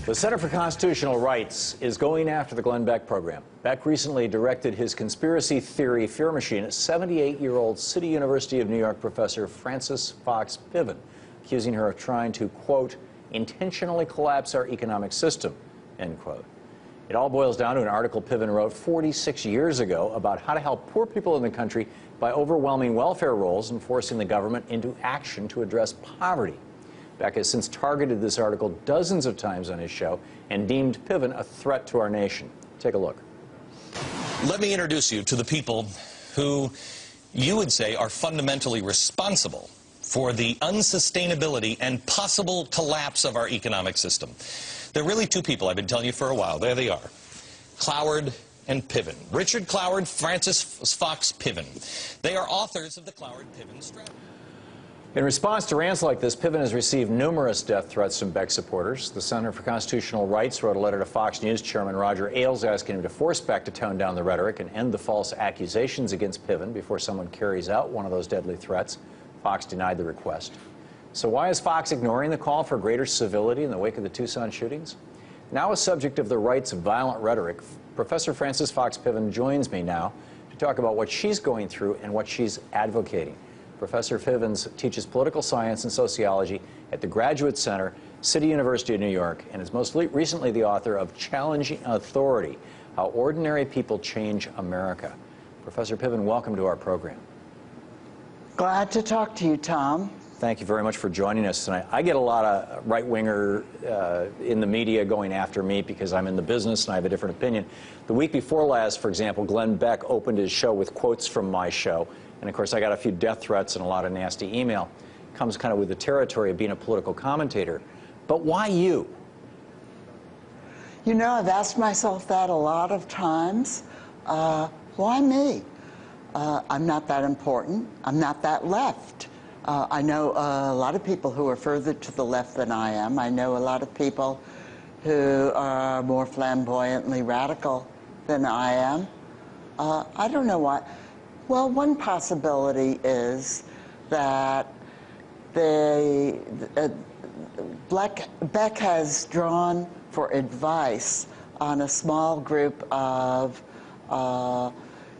The Center for Constitutional Rights is going after the Glen Beck program. Beck recently directed his conspiracy theory fear machine at 78-year-old City University of New York professor Frances Fox Piven, accusing her of trying to, quote, intentionally collapse our economic system, end quote. It all boils down to an article Piven wrote 46 years ago about how to help poor people in the country by overwhelming welfare rolls and forcing the government into action to address poverty. Beck has since targeted this article dozens of times on his show and deemed Piven a threat to our nation. Take a look. Let me introduce you to the people who you would say are fundamentally responsible for the unsustainability and possible collapse of our economic system. There are really two people I've been telling you for a while. There they are, Cloward and Piven. Richard Cloward, Frances Fox Piven. They are authors of the Cloward-Piven strategy. In response to rants like this, Piven has received numerous death threats from Beck supporters. The Center for Constitutional Rights wrote a letter to Fox News Chairman Roger Ailes asking him to force Beck to tone down the rhetoric and end the false accusations against Piven before someone carries out one of those deadly threats. Fox denied the request. So why is Fox ignoring the call for greater civility in the wake of the Tucson shootings? Now a subject of the rights of violent rhetoric, Professor Frances Fox Piven joins me now to talk about what she's going through and what she's advocating. Professor Piven teaches political science and sociology at the Graduate Center, City University of New York, and is most recently the author of Challenging Authority, How Ordinary People Change America. Professor Piven, welcome to our program. Glad to talk to you, Tom. Thank you very much for joining us tonight. I get a lot of right-winger in the media going after me because I'm in the business and I have a different opinion. The week before last, for example, Glen Beck opened his show with quotes from my show. And of course, I got a few death threats and a lot of nasty email. Comes kind of with the territory of being a political commentator. But why you? You know, I've asked myself that a lot of times. Why me? I'm not that important. I'm not that left. I know a lot of people who are further to the left than I am. I know a lot of people who are more flamboyantly radical than I am. I don't know why. Well, one possibility is that Beck has drawn for advice on a small group of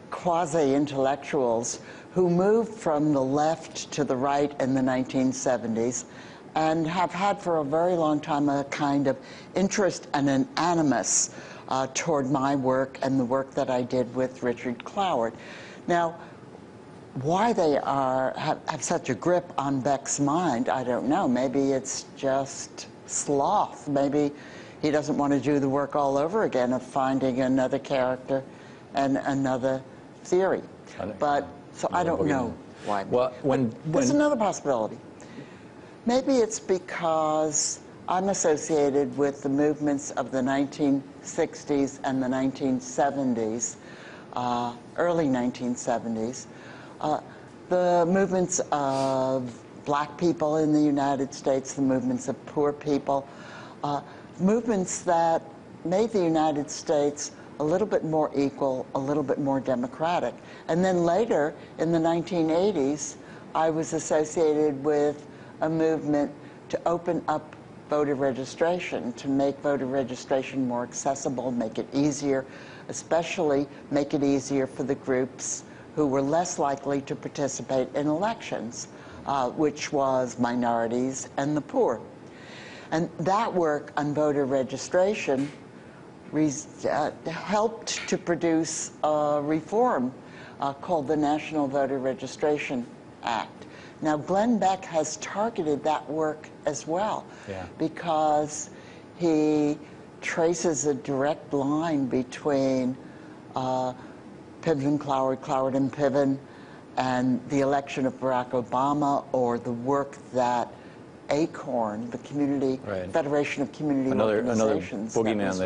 quasi-intellectuals who moved from the left to the right in the 1970s and have had for a very long time a kind of interest and an animus toward my work and the work that I did with Richard Cloward. Now, why they have such a grip on Beck's mind, I don't know. Maybe it's just sloth. Maybe he doesn't want to do the work all over again of finding another character and another theory. But, so I don't know why. Well, There's another possibility. Maybe it's because I'm associated with the movements of the 1960s and the 1970s, early 1970s, the movements of black people in the United States, the movements of poor people, movements that made the United States a little bit more equal, a little bit more democratic. And then later, in the 1980s, I was associated with a movement to open up voter registration, to make voter registration more accessible, make it easier, especially make it easier for the groups who were less likely to participate in elections, which was minorities and the poor. And that work on voter registration helped to produce a reform called the National Voter Registration Act. Now, Glen Beck has targeted that work as well, because he traces a direct line between Piven, Cloward and Piven, and the election of Barack Obama, or the work that ACORN, the Federation of Community Organizations, another boogeyman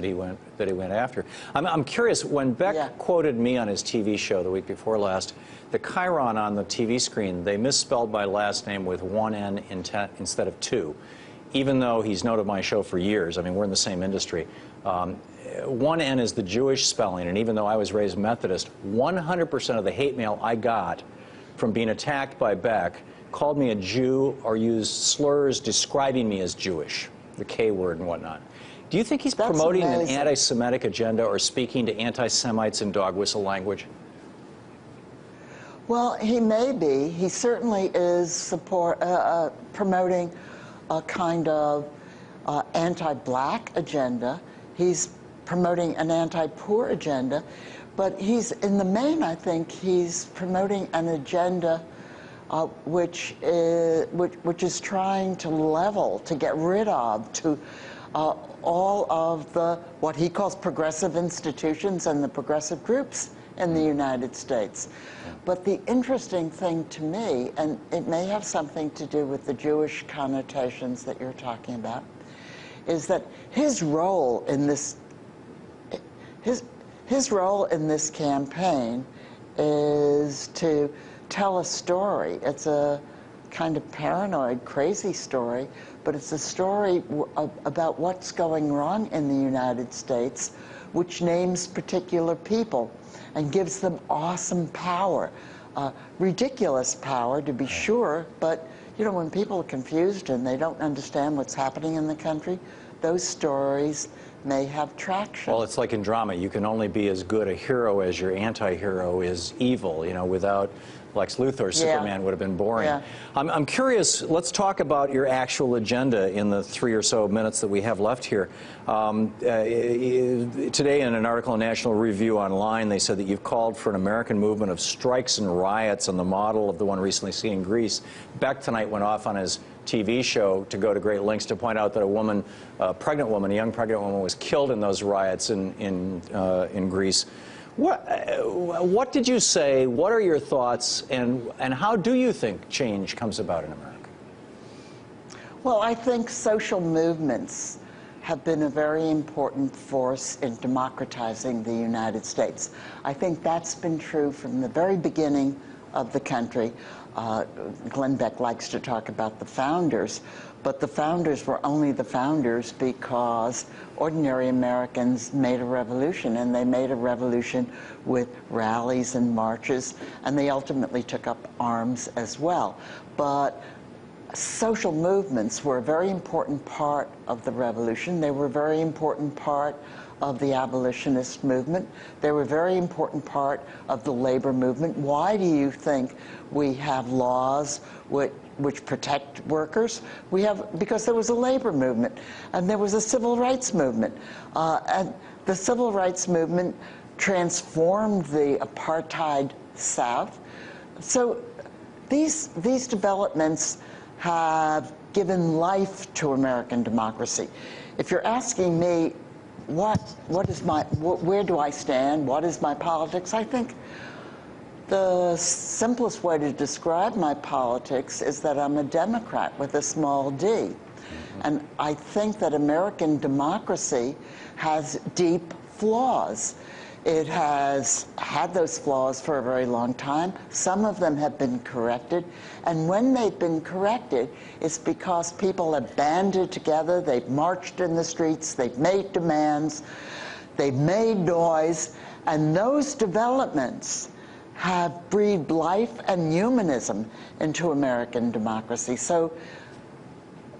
that he went after. I'm curious, when Beck quoted me on his TV show the week before last, the chyron on the TV screen, they misspelled my last name with one N instead of two, even though he's known of my show for years. I mean, we're in the same industry. One N is the Jewish spelling, and even though I was raised Methodist, 100% of the hate mail I got from being attacked by Beck called me a Jew or used slurs describing me as Jewish. the K word and whatnot. Do you think he's That's promoting amazing. an anti-Semitic agenda or speaking to anti-Semites in dog whistle language? Well, he may be. He certainly is promoting a kind of anti-black agenda. He's promoting an anti-poor agenda. But he's, in the main, I think, he's promoting an agenda which is trying to level, to get rid of, to all of the, what he calls progressive institutions and the progressive groups in the United States. But the interesting thing to me, and it may have something to do with the Jewish connotations that you're talking about, is that his role in this, his role in this campaign is to tell a story. It's a kind of paranoid, crazy story, but it's a story about what's going wrong in the United States, which names particular people and gives them awesome power. Ridiculous power, to be sure, but you know, when people are confused and they don't understand what's happening in the country, those stories may have traction. Well, it's like in drama. You can only be as good a hero as your anti-hero is evil. You know, without Lex Luthor, Superman would have been boring. Yeah. I'm curious, let's talk about your actual agenda in the 3 or so minutes that we have left here. Today in an article in National Review Online, they said that you've called for an American movement of strikes and riots on the model of the one recently seen in Greece. Beck tonight went off on his TV show to go to great lengths to point out that a woman, a pregnant woman, a young pregnant woman, was killed in those riots in Greece. What did you say? What are your thoughts, and how do you think change comes about in America? Well, I think social movements have been a very important force in democratizing the United States. I think that's been true from the very beginning of the country. Glen Beck likes to talk about the founders, but the founders were only the founders because ordinary Americans made a revolution, and they made a revolution with rallies and marches, and they ultimately took up arms as well. But social movements were a very important part of the revolution. They were a very important part of the abolitionist movement. They were a very important part of the labor movement. Why do you think we have laws which protect workers? Because there was a labor movement, and there was a civil rights movement. And the civil rights movement transformed the apartheid South. So these developments have given life to American democracy. If you're asking me, where do I stand? What is my politics? I think the simplest way to describe my politics is that I'm a Democrat with a small d. And I think that American democracy has deep flaws. It has had those flaws for a very long time. Some of them have been corrected. And when they've been corrected, it's because people have banded together, they've marched in the streets, they've made demands, they've made noise, and those developments have breathed life and humanism into American democracy. So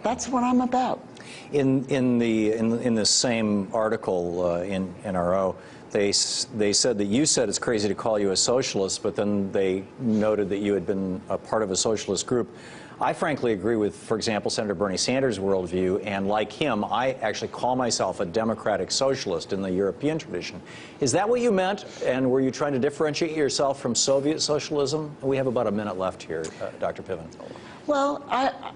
that's what I'm about. In this same article in NRO, they said that you said it's crazy to call you a socialist, but then they noted that you had been a part of a socialist group. I frankly agree with, for example, Senator Bernie Sanders' worldview, and like him, I actually call myself a democratic socialist in the European tradition. Is that what you meant, and were you trying to differentiate yourself from Soviet socialism? We have about a minute left here, Dr. Piven. Well,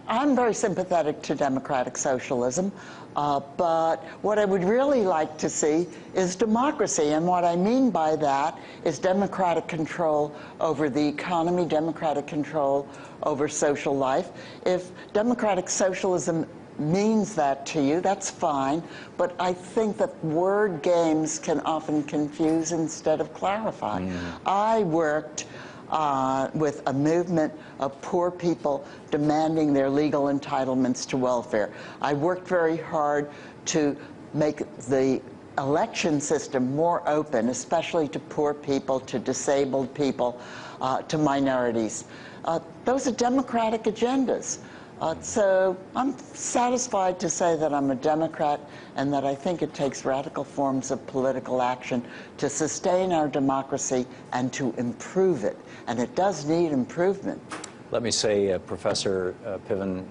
I'm very sympathetic to democratic socialism, but what I would really like to see is democracy, and what I mean by that is democratic control over the economy, democratic control over social life. If democratic socialism means that to you, that's fine, but I think that word games can often confuse instead of clarify. I worked with a movement of poor people demanding their legal entitlements to welfare. I worked very hard to make the election system more open, especially to poor people, to disabled people, to minorities. Those are democratic agendas. So I'm satisfied to say that I'm a Democrat and that I think it takes radical forms of political action to sustain our democracy and to improve it. And it does need improvement. Let me say, Professor Piven,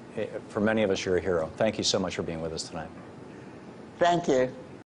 for many of us, you're a hero. Thank you so much for being with us tonight. Thank you.